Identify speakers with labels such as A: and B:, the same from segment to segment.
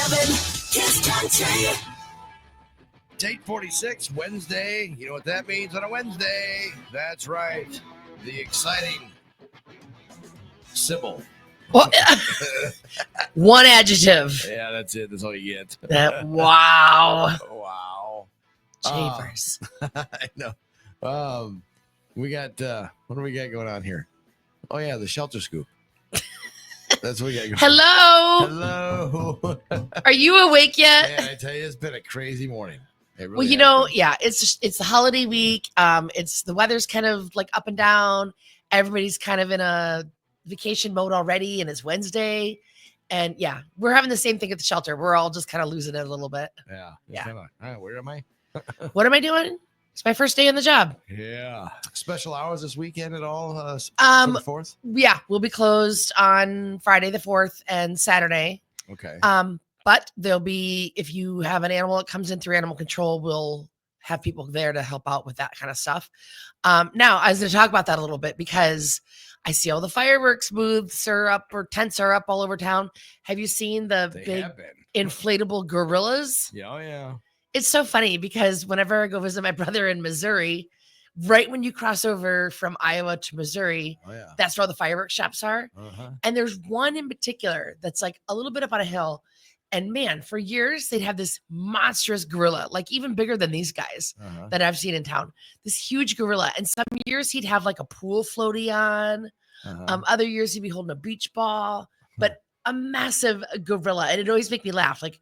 A: Kiss Country.
B: It's 8:46 Wednesday. You know what that means on a Wednesday? That's right. The exciting Sybil.
C: Well, one adjective.
B: Yeah, that's it. That's all you get.
C: Wow.
B: Wow.
C: Chafers.
B: I know. We got what do we got going on here? Oh yeah, the shelter scoop. That's what we got going.
C: Hello.
B: Hello.
C: Are you awake yet?
B: Man, I tell you, it's been a crazy morning. It really
C: Well, you
B: has
C: know,
B: been.
C: yeah, it's the holiday week. It's the weather's kind of like up and down. Everybody's kind of in a vacation mode already, and it's Wednesday. And yeah, we're having the same thing at the shelter. We're all just kind of losing it a little bit.
B: Yeah.
C: Yeah.
B: Kinda, where am I?
C: What am I doing? It's my first day on the job.
B: Yeah. Special hours this weekend at all? For the 4th?
C: Yeah, we'll be closed on Friday the 4th and Saturday.
B: Okay.
C: But there'll be, if you have an animal that comes in through animal control, we'll have people there to help out with that kind of stuff. Now, I was going to talk about that a little bit because I see all the fireworks booths are up or tents are up all over town. Have you seen the
B: They
C: big
B: have been.
C: inflatable gorillas?
B: Yeah, oh yeah.
C: It's so funny because whenever I go visit my brother in Missouri, right when you cross over from Iowa to Missouri,
B: Oh yeah.
C: that's where all the fireworks shops are.
B: Uh-huh.
C: And there's one in particular that's like a little bit up on a hill. And man, for years, they'd have this monstrous gorilla, like even bigger than these guys
B: Uh-huh.
C: that I've seen in town. This huge gorilla. And some years he'd have like a pool floaty on.
B: Uh-huh.
C: Other years he'd be holding a beach ball, but a massive gorilla. And it'd always make me laugh. Like,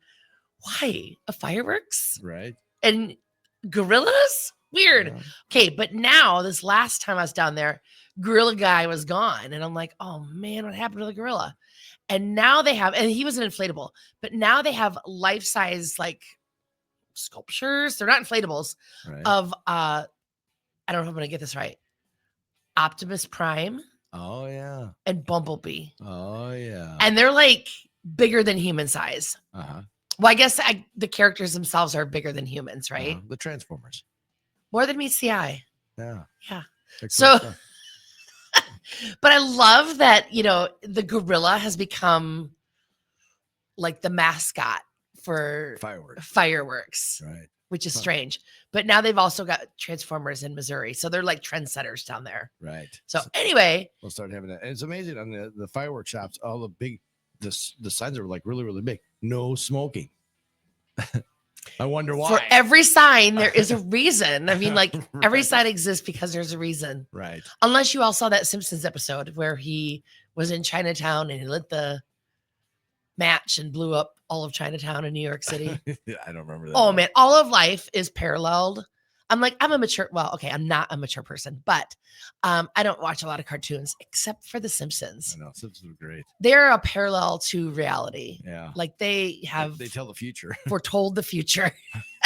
C: why? A fireworks?
B: Right.
C: And gorillas? Weird.
B: Yeah.
C: Okay, but now this last time I was down there, gorilla guy was gone. And I'm like, oh man, what happened to the gorilla? And now they have, and he was an inflatable, but now they have life-size like sculptures. They're not inflatables
B: Right.
C: of I don't know if I'm gonna get this right. Optimus Prime
B: Oh yeah.
C: and Bumblebee.
B: Oh yeah.
C: And they're like bigger than human size.
B: Uh-huh.
C: Well, I guess the characters themselves are bigger than humans, right?
B: The Transformers.
C: More than meets the eye.
B: Yeah.
C: Yeah.
B: They're cool
C: So-
B: stuff.
C: But I love that, the gorilla has become like the mascot for fireworks,
B: Right.
C: which is
B: Huh.
C: strange. But now they've also got Transformers in Missouri. So they're like trendsetters down there.
B: Right.
C: So anyway,
B: We'll start having that. And it's amazing on the fireworks shops, all the big the signs are like really, really big. No smoking. I wonder why.
C: for every sign, there is a reason. I mean, like every
B: Right.
C: sign exists because there's a reason.
B: Right.
C: Unless you all saw that Simpsons episode where he was in Chinatown and he lit the match and blew up all of Chinatown in New York City.
B: I don't remember that.
C: Oh
B: one.
C: man, all of life is paralleled. I'm not a mature person, but I don't watch a lot of cartoons except for The Simpsons.
B: I know. Simpsons are great.
C: They're a parallel to reality.
B: Yeah.
C: Like they have
B: They tell the future.
C: foretold the future.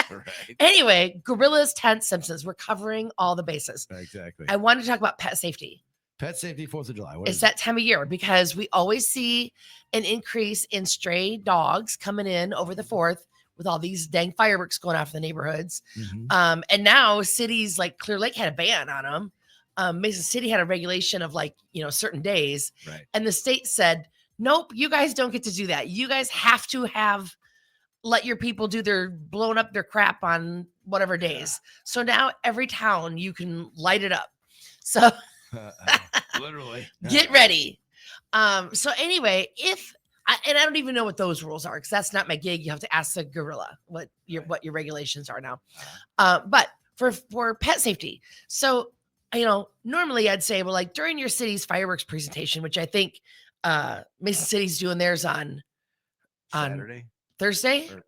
B: Right.
C: Anyway, Gorillas, Tent, Simpsons. We're covering all the bases.
B: Exactly.
C: I wanted to talk about pet safety.
B: Pet safety, 4th of July. What
C: It's
B: is
C: that time of year because we always see an increase in stray dogs coming in over the 4th with all these dang fireworks going off in the neighborhoods.
B: it? Mhm.
C: And now cities like Clear Lake had a ban on them. Mason City had a regulation of certain days.
B: Right.
C: And the state said, nope, you guys don't get to do that. You guys have to let your people do their blowing up their crap on whatever days. So now every town you can light it up. So
B: Literally.
C: get ready. So anyway, I don't even know what those rules are because that's not my gig. You have to ask the gorilla what your regulations are now. But for pet safety, so normally I'd say, well, like during your city's fireworks presentation, which I think Mason City's doing theirs on
B: Saturday.
C: Thursday,
B: it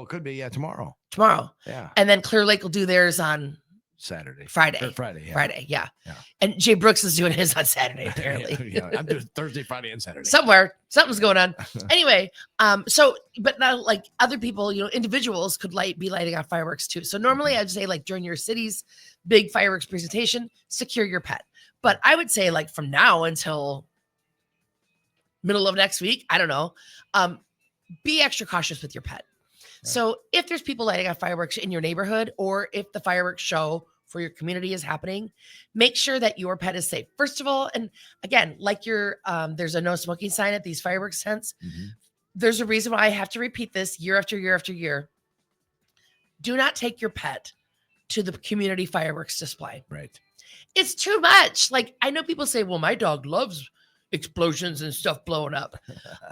B: could be tomorrow.
C: tomorrow,
B: Yeah.
C: and then Clear Lake will do theirs on
B: Saturday.
C: Friday.
B: Or Friday. Yeah.
C: Friday, yeah.
B: Yeah.
C: And Jay Brooks is doing his on Saturday, apparently.
B: Yeah, I'm doing Thursday, Friday, and Saturday.
C: Somewhere, something's going on. Anyway, but now like other people, individuals could be lighting on fireworks too. So normally I'd say like during your city's big fireworks presentation, secure your pet. But I would say like from now until middle of next week, I don't know, be extra cautious with your pet.
B: Right.
C: So if there's people lighting on fireworks in your neighborhood, or if the fireworks show for your community is happening, make sure that your pet is safe. First of all, and again, like there's a no smoking sign at these fireworks tents.
B: Mhm.
C: there's a reason why I have to repeat this year after year after year. Do not take your pet to the community fireworks display.
B: Right.
C: It's too much. Like, I know people say, well, my dog loves explosions and stuff blowing up.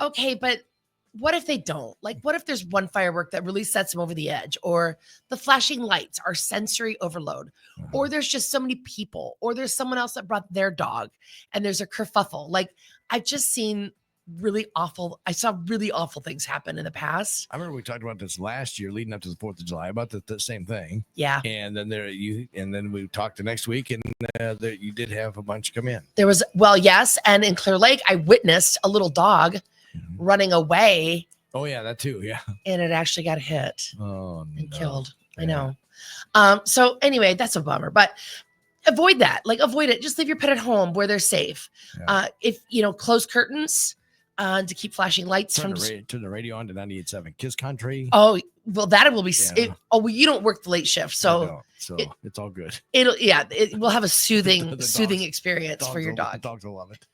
C: Okay, but what if they don't? Like, what if there's one firework that really sets them over the edge, or the flashing lights are sensory overload, or there's just so many people, or there's someone else that brought their dog and there's a kerfuffle. Like, I've just seen I saw really awful things happen in the past.
B: I remember we talked about this last year leading up to the 4th of July about the same thing.
C: Yeah.
B: And then we talked the next week, and you did have a bunch come in.
C: There was, well, yes. And in Clear Lake, I witnessed a little dog running away.
B: Oh yeah, that too. Yeah.
C: And it actually got hit
B: and
C: killed. I
B: Yeah.
C: know. So anyway, that's a bummer, but avoid that. Like, avoid it. Just leave your pet at home where they're safe.
B: Yeah.
C: If close curtains to keep flashing lights
B: Turn the radio on to 98.7 Kiss Country.
C: Oh, well, that will be.
B: Yeah.
C: Well, you don't work the late shift, so
B: it's all good.
C: It will have a soothing
B: The
C: soothing
B: dogs-
C: experience for your dog.
B: Dogs will love it.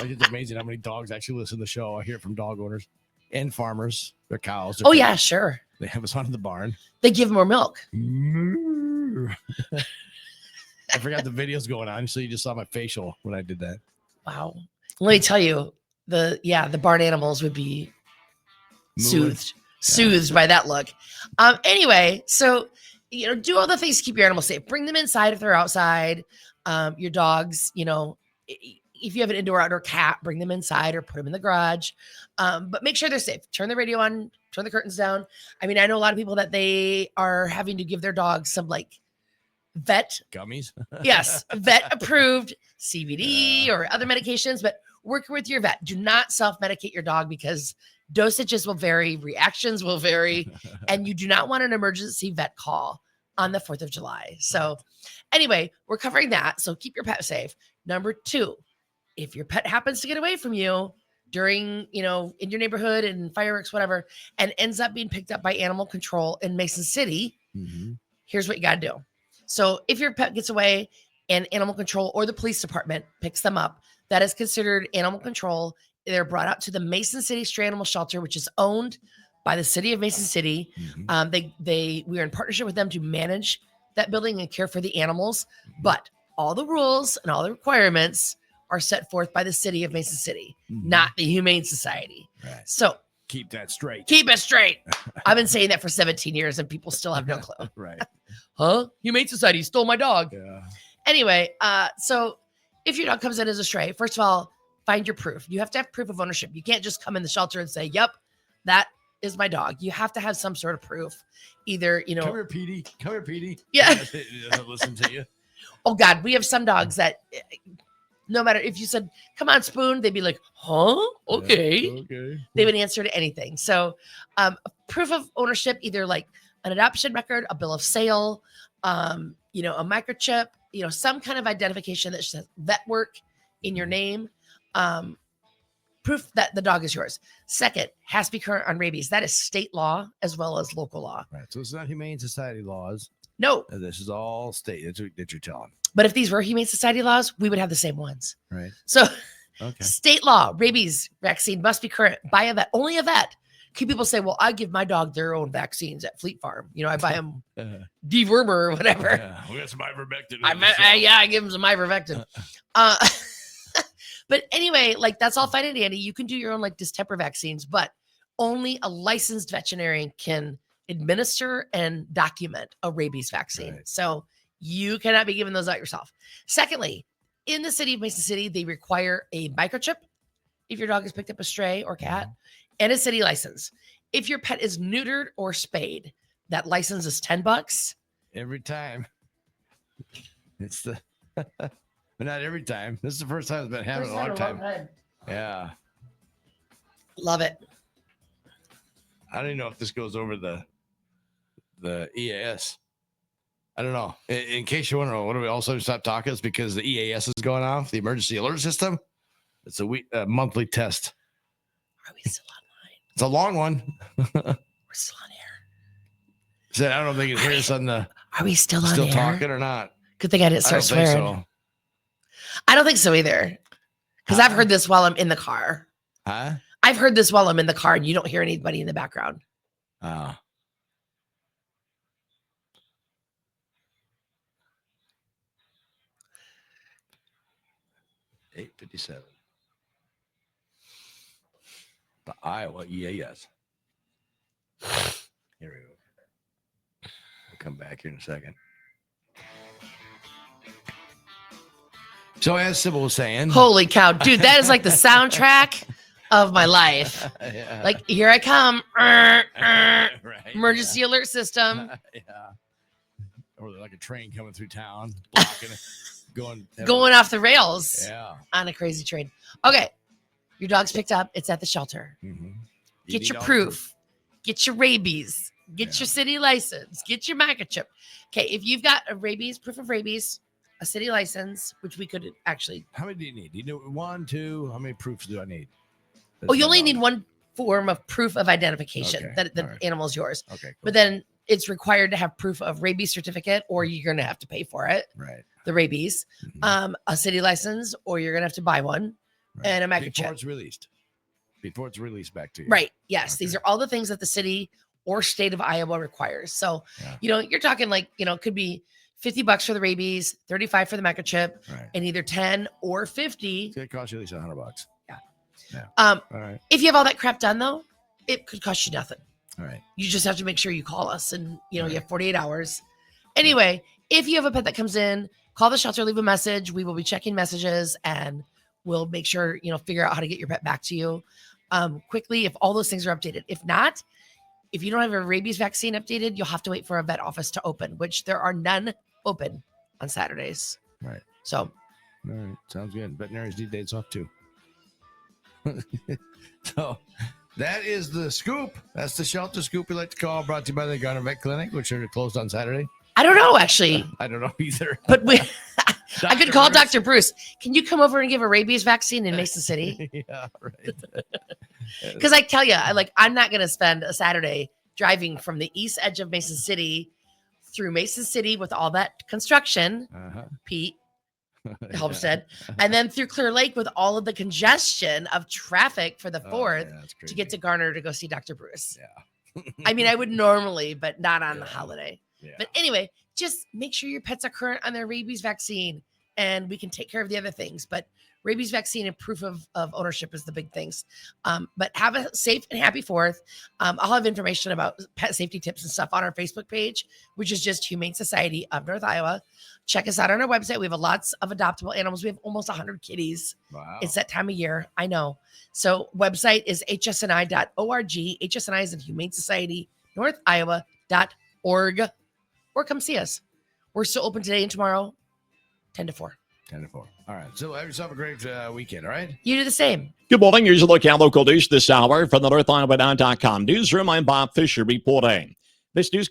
B: It's amazing how many dogs actually listen to the show. I hear it from dog owners and farmers. Their cows.
C: Oh yeah, sure.
B: They have us on in the barn.
C: They give more milk.
B: I forgot the video's going on, so you just saw my facial when I did that.
C: Wow. Let me tell you, the barn animals would be
B: Moving.
C: soothed by that look. Anyway, so do all the things to keep your animals safe. Bring them inside if they're outside. Your dogs, if you have an indoor-outdoor cat, bring them inside or put them in the garage. But make sure they're safe. Turn the radio on, turn the curtains down. I mean, I know a lot of people that they are having to give their dogs some like vet
B: Gummies.
C: yes, vet approved CBD or other medications, but work with your vet. Do not self-medicate your dog because dosages will vary, reactions will vary, and you do not want an emergency vet call on the 4th of July. So anyway, we're covering that. So keep your pet safe. Number 2, if your pet happens to get away from you during, in your neighborhood and fireworks, whatever, and ends up being picked up by animal control in Mason City, here's what you got to do. So if your pet gets away and animal control or the police department picks them up, that is considered animal control. They're brought out to the Mason City Stray Animal Shelter, which is owned by the city of Mason City. We are in partnership with them to manage that building and care for the animals, but all the rules and all the requirements are set forth by the city of Mason City, not the Humane Society.
B: Right.
C: So
B: Keep that straight.
C: keep it straight. I've been saying that for 17 years and people still have no clue.
B: Right.
C: Huh? Humane Society stole my dog.
B: Yeah.
C: Anyway, so if your dog comes in as a stray, first of all, find your proof. You have to have proof of ownership. You can't just come in the shelter and say, yep, that is my dog. You have to have some sort of proof. Either,
B: Come here, Petey. Come here, Petey.
C: Yeah.
B: He doesn't listen to you.
C: Oh God, we have some dogs that no matter if you said, come on, Spoon, they'd be like, huh? Okay.
B: Yeah, okay.
C: They would answer to anything. So proof of ownership, either like an adoption record, a bill of sale, a microchip, some kind of identification that says vet work in your name. Proof that the dog is yours. Second, has to be current on rabies. That is state law as well as local law.
B: Right. So it's not Humane Society laws.
C: No,
B: This is all state that you're telling.
C: but if these were Humane Society laws, we would have the same ones.
B: Right.
C: So
B: Okay.
C: state law, rabies vaccine must be current by a vet, only a vet. People say, well, I give my dog their own vaccines at Fleet Farm. I buy them dewormer or whatever.
B: Yeah. We got some ivermectin.
C: I give them some ivermectin. But anyway, like that's all fine and dandy. You can do your own like distemper vaccines, but only a licensed veterinarian can administer and document a rabies vaccine.
B: Right.
C: So you cannot be giving those out yourself. Secondly, in the city of Mason City, they require a microchip if your dog has picked up a stray or cat and a city license. If your pet is neutered or spayed, that license is $10.
B: Every time. It's the, but not every time. This is the first time it's been happening in a long time. Yeah.
C: Love it.
B: I don't even know if this goes over the EAS. I don't know. In case you want to know, what do we also stop talking? It's because the EAS is going off, the emergency alert system. It's a monthly test.
C: Are we still online?
B: It's a long one.
C: We're still on air.
B: So I don't know if they can hear us on the
C: Are we still on
B: still
C: air?
B: talking or not.
C: Good thing I didn't
B: I don't
C: start
B: think
C: swearing.
B: so.
C: I don't think so either. Because I've heard this while I'm in the car.
B: Huh?
C: I've heard this while I'm in the car and you don't hear anybody in the background.
B: 8:57. The Iowa EAS. Here we go. We'll come back here in a second. So as Sybil was saying,
C: Holy cow, dude, that is like the soundtrack of my life.
B: yeah.
C: Like, here I come.
B: Right,
C: Emergency alert system.
B: yeah. Or like a train coming through town, blocking it,
C: Going off the rails
B: Yeah.
C: on a crazy train. Okay. Your dog's picked up. It's at the shelter.
B: Mm-hmm.
C: Get your proof. Get your rabies. Get your city license. Get your microchip. Okay. If you've got a rabies, proof of rabies, a city license, which we could actually.
B: How many do you need? Do you know 1, 2? How many proofs do I need?
C: Oh, you only need one form of proof of identification
B: Okay,
C: that the
B: all right.
C: animal is yours.
B: Okay. Cool.
C: But then it's required to have proof of rabies certificate, or you're going to have to pay for it.
B: Right.
C: The rabies,
B: Mhm.
C: a city license, or you're going to have to buy one,
B: Right.
C: and a
B: Before
C: microchip.
B: it's released. Before it's released back to you.
C: Right. Yes. These
B: Okay.
C: are all the things that the city or state of Iowa requires. So,
B: Yeah.
C: you're talking like, it could be $50 for the rabies, 35 for the microchip,
B: Right.
C: and either 10 or 50.
B: It's gonna cost you at least $100.
C: Um,
B: All right.
C: if you have all that crap done though, it could cost you nothing.
B: All right.
C: You just have to make sure you call us, and you
B: Right.
C: have 48 hours. Anyway, if you have a pet that comes in, call the shelter, leave a message. We will be checking messages, and we'll make sure, figure out how to get your pet back to you quickly if all those things are updated. If not, if you don't have a rabies vaccine updated, you'll have to wait for a vet office to open, which there are none open on Saturdays.
B: Right.
C: So
B: All right. Sounds good. Veterinarians need days off too. So that is the scoop. That's the shelter scoop we like to call, brought to you by the Garner Vet Clinic, which are closed on Saturday.
C: I don't know actually,
B: I don't know either.
C: but I could call
B: Bruce.
C: Dr. Bruce. Can you come over and give a rabies vaccine in Mason City?
B: Yeah, right.
C: Because I tell you, I'm not going to spend a Saturday driving from the east edge of Mason City through Mason City with all that construction,
B: Uh-huh.
C: Pete, Helmstead, and then through Clear Lake with all of the congestion of traffic for the 4th to get to Garner to go see Dr. Bruce.
B: Yeah.
C: I mean, I would normally, but not on the
B: Yeah.
C: holiday.
B: Yeah.
C: But anyway, just make sure your pets are current on their rabies vaccine, and we can take care of the other things. But rabies vaccine and proof of ownership is the big things. But have a safe and happy 4th. I'll have information about pet safety tips and stuff on our Facebook page, which is just Humane Society of North Iowa. Check us out on our website. We have lots of adoptable animals. We have almost 100 kitties.
B: Wow.
C: It's that time of year. I know. So website is hsni.org. HSNI is in Humane Society, North Iowa.org. Or come see us. We're still open today and tomorrow, 10 to 4.
B: 10 to 4. All right. So have yourself a great weekend. All right.
C: You do the same.
A: Good morning. Here's a look at local news this hour from the NorthIowaNow.com newsroom. I'm Bob Fisher reporting. This news